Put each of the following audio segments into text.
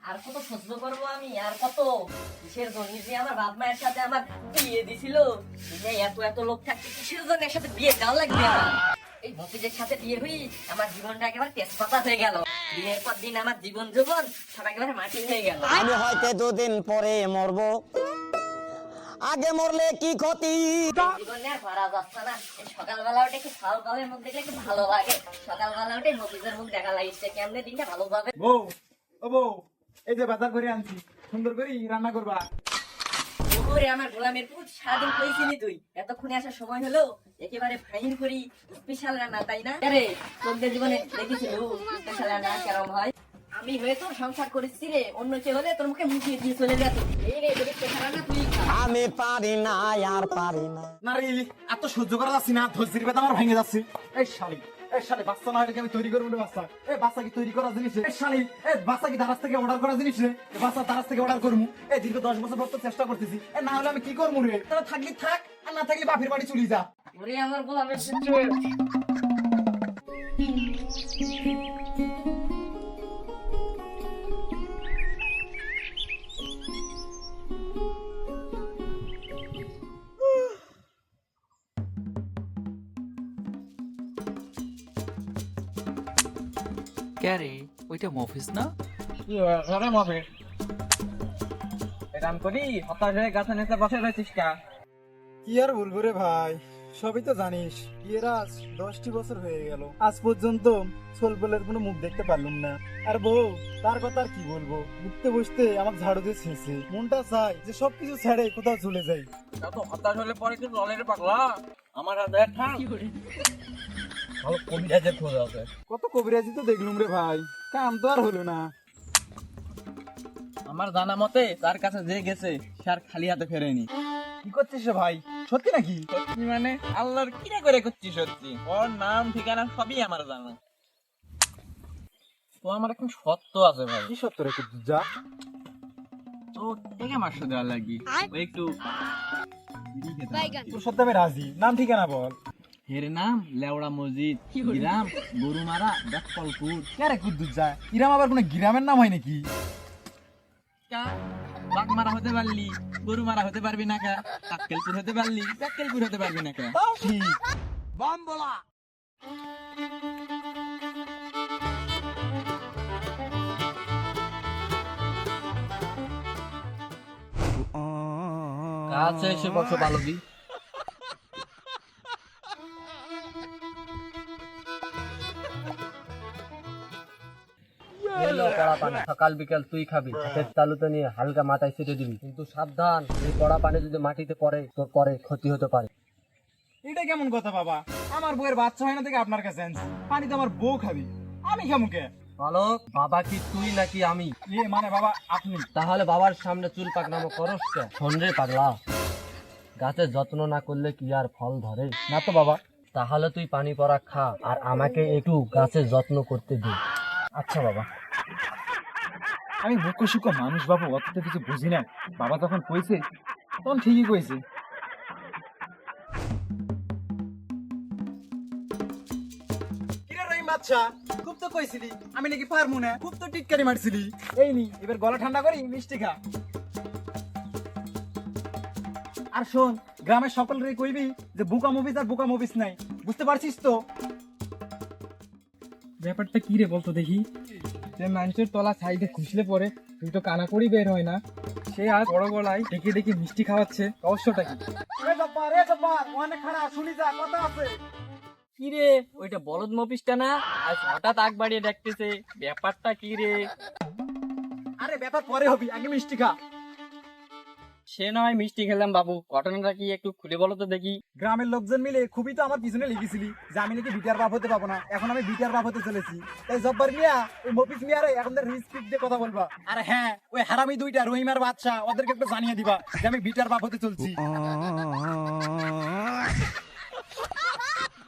আর কত সহ্য করবো আমি, আর কত? কিসের জন্য যে আমার বাপ মায়ের সাথে আমার বিয়ে দিছিল, যে এত এত লোক থাকতে কিসের জন্য এর সাথে বিয়ে দেওয়া লাগবে আমার? এই মফিজের সাথে বিয়ে হই আমার জীবনটা একেবারে তেজপাতা হয়ে গেল। দিনের পর দিন আমার জীবন সব একেবারে মাটি হয়ে গেল। আমি হয়তো দুদিন পরে মরবো, আগে মরলে কি ক্ষতি। জীবনে আর পারা যাচ্ছে না। এই সকালবেলা উঠে একটু ফাল ফালের মুখ দেখলে একটু ভালো লাগে। সকালবেলা উঠে মফিজের মুখ দেখা লাগছে, কেমনে দিনটা ভালো যাবে। বউ, ও বউ, এই যে বাজার করে আনছি, সুন্দর করে রান্না করবা। ওরে আমার গোলামের পুত, সারাদিন কইছিলি তুই, এতক্ষণে আসার সময় হলো, একেবারে ফাইন করি স্পেশাল রান্না, তাই না? আরে তোদের জীবনে দেখেছিল স্পেশাল রান্না কেরম হয়? আমি হয়ে তোর সংসার করেছি রে, অন্য কেউ হলে তোর মুখে মুখিয়ে দিয়ে চলে যেত। এই রে তোর স্পেশাল রান্না তুই খা। আমি পারি না, আর পারি না। না রে, এত সহ্য করা যাচ্ছি না, ধৈর্যের বেদা আমার ভেঙে যাচ্ছে। এই শালি, এই শালি, বাচ্চা না হলে কি আমি তৈরি করবো না? বাচ্চা, এই বাচ্চা কি তৈরি করা জিনিস? এই শালি, এই বাচ্চা কি দারাজ থেকে অর্ডার করা জিনিস রে? এই বাচ্চা দারাজ থেকে অর্ডার করবো? এই দীর্ঘ 10 বছর ধরে তো চেষ্টা করতেছি, এ না হলে আমি কি করবো রে? তোরা থাকলি থাক, আর না থাকলে বাপের বাড়ি চলে যা। ওরে আমার গোলামের পুত, ক্যারে ওইটা মফিস না? এরাম করি হতাশ হয়ে গাছে নেচে বসে রয়েছিস কা? কি আর বলবো রে ভাই, সবই তো জানিস, বিয়ের আজ 10টি বছর হয়ে গেল, আজ পর্যন্ত ছোলবলের কোনো মুখ দেখতে পারলাম না। আর বউ, তার কথা আর কি বলবো, উঠতে বসতে আমার ঝাড়ু দিয়ে ছেঁচে মনটা চায় যে সবকিছু ছেড়ে কোথাও চলে যাই। এত হতাশ হলে পরে কি জলের পাগলা আমার হাতে ঠাক ভালো কবিরাজের খোঁজ আছে। কত কবিরাজি তো দেখলুম রে ভাই, কাম তো আর হলো না। আমার জানা মতে তার কাছে যে গেছে সে আর খালি হাতে ফেরেনি। কি করছিস রে ভাই, সত্যি নাকি? সত্যি মানে আল্লাহর কিরা করে করছি সত্যি, ওর নাম ঠিকানা সবই আমার জানা। তো আমার এখন সত্য আছে ভাই। কি সত্য রে যা? তো থেকে মাসো দেওয়া লাগি ওই একটু তোর সত্যি আমি রাজি, নাম ঠিকানা বল। এর নাম লেওড়া মসজিদ, গ্রাম গরুমারা, ডাকপালপুর। কে কুদ্দুস যা? ইরাম আবার কোনো গ্রামের নাম হয় নাকি? বাঘ মারা হতে পারলি, গরু মারা হতে পারবি না কা? কাক্কেলপুর হতে পারলি, কাক্কেলপুর হতে পারবি না কা? তাও ঠিক। কাছে এসে বসো বালবি। সকাল বিকাল তুই খাবি, হাতের তালুতে নিয়ে হালকা মাথায় ছিটে দিবি, কিন্তু সাবধান, এই পড়া পানি যদি মাটিতে পড়ে তোর পরে ক্ষতি হতে পারে। এটা কেমন কথা বাবা? আমার বউয়ের বাচ্চা হয় না থেকে আপনার কাছে আনছি, পানি তো আমার বউ খাবি, আমি খামু কে? বালক, বাবা কি তুই নাকি আমি? মানে বাবা আপনি। তাহলে বাবার সামনে চুল পাকনামো করস কে? শোন রে পাগলা, গাছের যত্ন না করলে কি আর ফল ধরে? না তো বাবা। তাহলে তুই পানি পড়া খা, আর আমাকে একটু গাছের যত্ন করতে দে। আচ্ছা বাবা। আমি বুক সুখ মানুষ বাবু, অত তো কিছু বুঝি না। বাবা যখন কইছে তখন ঠিকই কইছে। আচ্ছা, খুব তো কইছিলি আমি নাকি পারমু না, খুব তো টিটকারি মারছিলি। এই নি এবার গলা ঠান্ডা করি মিষ্টি খা। আর শোন, গ্রামের সকলরে কইবি যে বুকা মুভিস আর বুকা মুভিস নাই, বুঝতে পারছিস তো? ব্যাপারটা কি রে বলতো দেখি? যে মানুষের তলা সাইডে খুশলে পরে তুই তো কানা করি বের হয় না, সে আর বড় গলায় ডেকে ডেকে মিষ্টি খাওয়াচ্ছে, রহস্যটা কি? ওখানে খাড়া শুনি যা কথা আছে। কি রে, ওইটা বলদ মফিসটা না? আজ হঠাৎ আগ বাড়িয়ে ডাকতেছে, ব্যাপারটা কি রে? আরে ব্যাপার পরে হবি, আগে মিষ্টি খা। সে নয় মিষ্টি খেলাম বাবু, ঘটনাটা কি একটু খুলে বলো তো দেখি। গ্রামের লোকজন মিলে খুবই তো আমার পিছনে লেগেছিলি যে আমি নাকি বিটার বাপ হতে পাবো না, এখন আমি বিটার বাপ হতে চলেছি। তাই জব্বার মিয়া ওই মফিস মিয়ারে এখন রিস্পিক দিয়ে কথা বলবা। আর হ্যাঁ, ওই হারামি দুইটা রহিমার বাচ্চা, ওদেরকে একটু জানিয়ে দিবা যে আমি বিটার বাপ হতে চলছি।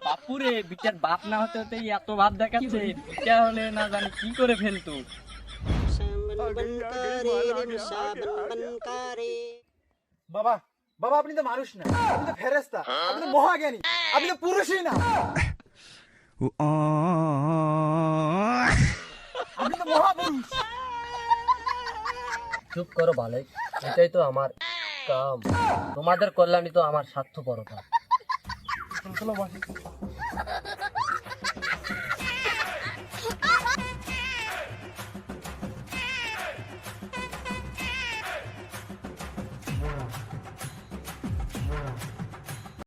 বাপুরে, বিচার বাপ না হতে হতেই এত ভাব দেখাচ্ছে, বিটা হলে না জানি কি করে ফেলতো। বাবা, বাবা আপনি তো মানুষ না, আপনি তো ফেরেশতা, আপনি তো মহাজ্ঞানী, আপনি তো পুরুষই না, আপনি তো মহাপুরুষ। চুপ করো ভালো, এটাই তো আমার কাম, তোমাদের কল্যাণই তো আমার স্বার্থপরতা। চলো বসে।